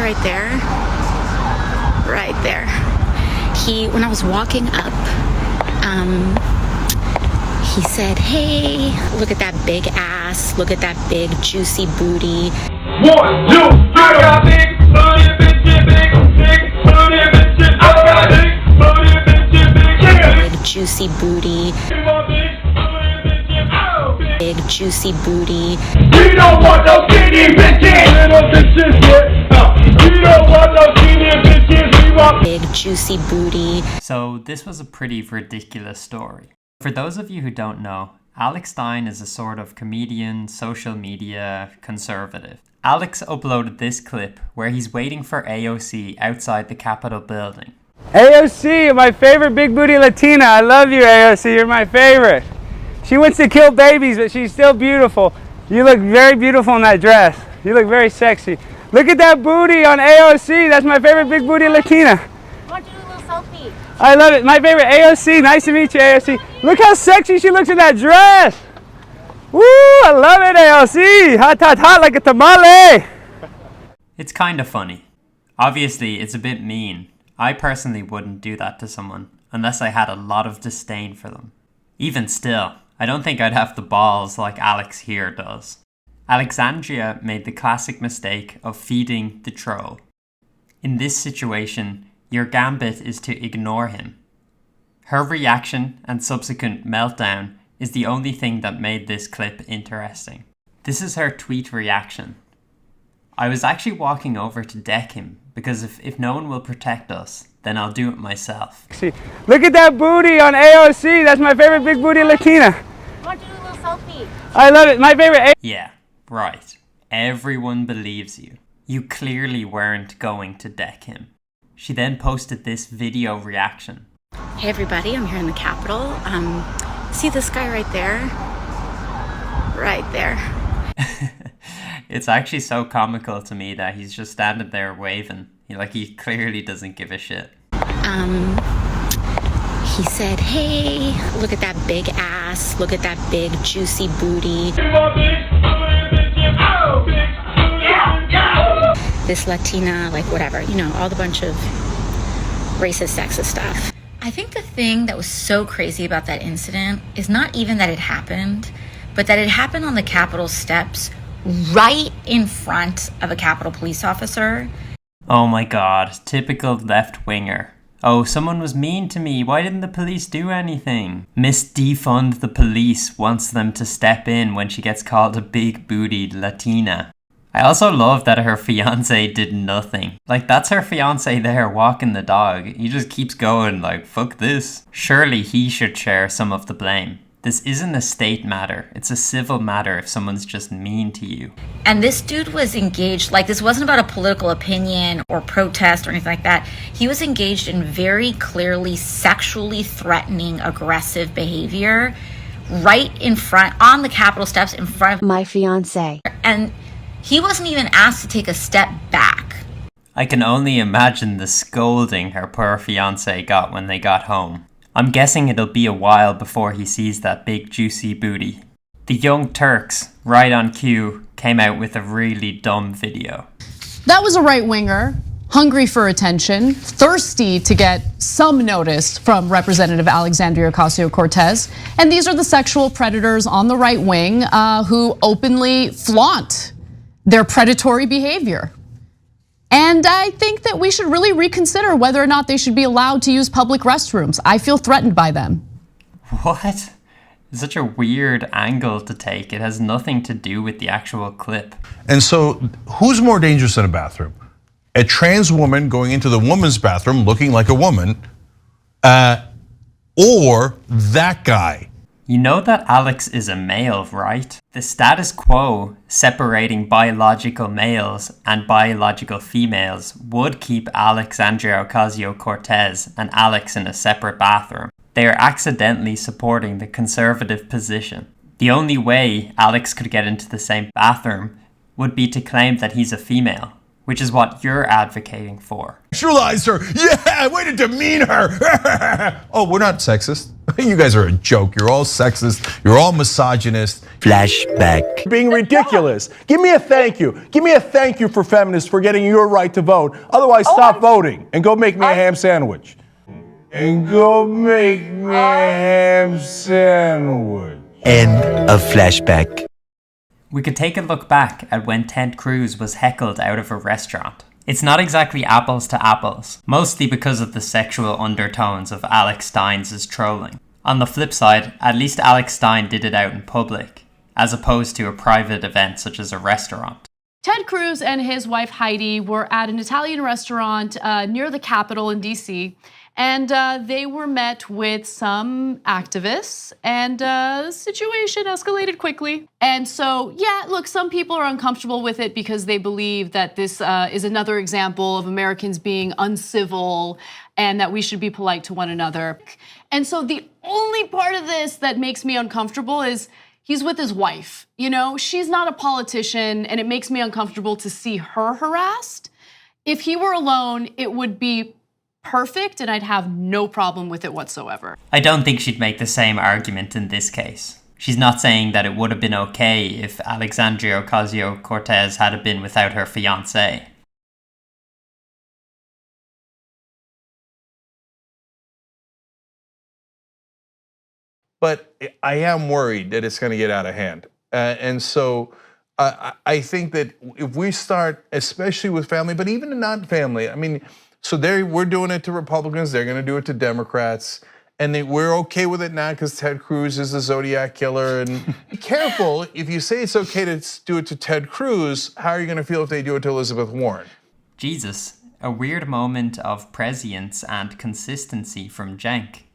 right there? Right there. When I was walking up, he said, hey, look at that big ass, look at that big juicy booty. 1, 2, I got big booty bitches, big booty bitches, I got big booty bitches, big juicy booty. Big juicy booty. We don't want no skinny bitches. Little bitches, we don't want no skinny bitches. We want big juicy booty. So this was a pretty ridiculous story. For those of you who don't know, Alex Stein is a sort of comedian, social media conservative. Alex uploaded this clip where he's waiting for AOC outside the Capitol building. AOC, my favorite big booty Latina. I love you, AOC. You're my favorite. She wants to kill babies, but she's still beautiful. You look very beautiful in that dress. You look very sexy. Look at that booty on AOC. That's my favorite big booty Latina. I want you to do a little selfie. I love it. My favorite AOC. Nice to meet you, AOC. Look how sexy she looks in that dress. Woo, I love it, AOC. Hot, hot, hot like a tamale. It's kind of funny. Obviously, it's a bit mean. I personally wouldn't do that to someone unless I had a lot of disdain for them. Even still, I don't think I'd have the balls like Alex here does. Alexandria made the classic mistake of feeding the troll. In this situation, your gambit is to ignore him. Her reaction and subsequent meltdown is the only thing that made this clip interesting. This is her tweet reaction. I was actually walking over to deck him because if no one will protect us, then I'll do it myself. Look at that booty on AOC. That's my favorite big booty Latina. I want you to do a little selfie. I love it. My favorite. Yeah, right. Everyone believes you. You clearly weren't going to deck him. She then posted this video reaction. Hey everybody, I'm here in the Capitol. See this guy right there? Right there. It's actually so comical to me that he's just standing there waving. He clearly doesn't give a shit. He said, hey, look at that big ass, look at that big juicy booty. This Latina, like whatever, all the bunch of racist, sexist stuff. I think the thing that was so crazy about that incident is not even that it happened, but that it happened on the Capitol steps right in front of a Capitol police officer. Oh my god, typical left-winger. Oh, someone was mean to me, why didn't the police do anything? Miss Defund the Police wants them to step in when she gets called a big-bootied Latina. I also love that her fiancé did nothing. That's her fiancé there walking the dog. He just keeps going fuck this. Surely he should share some of the blame. This isn't a state matter. It's a civil matter if someone's just mean to you. And this dude was engaged, this wasn't about a political opinion or protest or anything like that. He was engaged in very clearly sexually threatening, aggressive behavior right in front, on the Capitol steps in front of my fiance. And he wasn't even asked to take a step back. I can only imagine the scolding her poor fiancé got when they got home. I'm guessing it'll be a while before he sees that big juicy booty. The Young Turks, right on cue, came out with a really dumb video. That was a right-winger, hungry for attention, thirsty to get some notice from Representative Alexandria Ocasio Cortez. And these are the sexual predators on the right wing who openly flaunt their predatory behavior. And I think that we should really reconsider whether or not they should be allowed to use public restrooms. I feel threatened by them. What? It's such a weird angle to take. It has nothing to do with the actual clip. And so who's more dangerous in a bathroom? A trans woman going into the woman's bathroom looking like a woman, or that guy? You know that Alex is a male, right? The status quo separating biological males and biological females would keep Alexandria Ocasio Cortez and Alex in a separate bathroom. They are accidentally supporting the conservative position. The only way Alex could get into the same bathroom would be to claim that he's a female, which is what you're advocating for. Sexualize her, yeah, way to demean her. Oh, we're not sexist. You guys are a joke. You're all sexist. You're all misogynist. Flashback. Being ridiculous. Give me a thank you. Give me a thank you for feminists for getting your right to vote. Otherwise, stop voting and go make me a ham sandwich. And go make me a ham sandwich. End of flashback. We could take a look back at when Ted Cruz was heckled out of a restaurant. It's not exactly apples to apples, mostly because of the sexual undertones of Alex Stein's trolling. On the flip side, at least Alex Stein did it out in public, as opposed to a private event such as a restaurant. Ted Cruz and his wife Heidi were at an Italian restaurant near the Capitol in DC, and they were met with some activists, and the situation escalated quickly. And so, yeah, look, some people are uncomfortable with it because they believe that this is another example of Americans being uncivil and that we should be polite to one another. And so the only part of this that makes me uncomfortable is he's with his wife. You know, she's not a politician, and it makes me uncomfortable to see her harassed. If he were alone, it would be perfect, and I'd have no problem with it whatsoever. I don't think she'd make the same argument in this case. She's not saying that it would have been okay if Alexandria Ocasio Cortez had been without her fiancé. But I am worried that it's going to get out of hand. And so I think that if we start, especially with family, but even not family, I mean, so we're doing it to Republicans, they're going to do it to Democrats, and we're okay with it now because Ted Cruz is the Zodiac killer. And be careful, if you say it's okay to do it to Ted Cruz, how are you going to feel if they do it to Elizabeth Warren? Jesus, a weird moment of prescience and consistency from Cenk.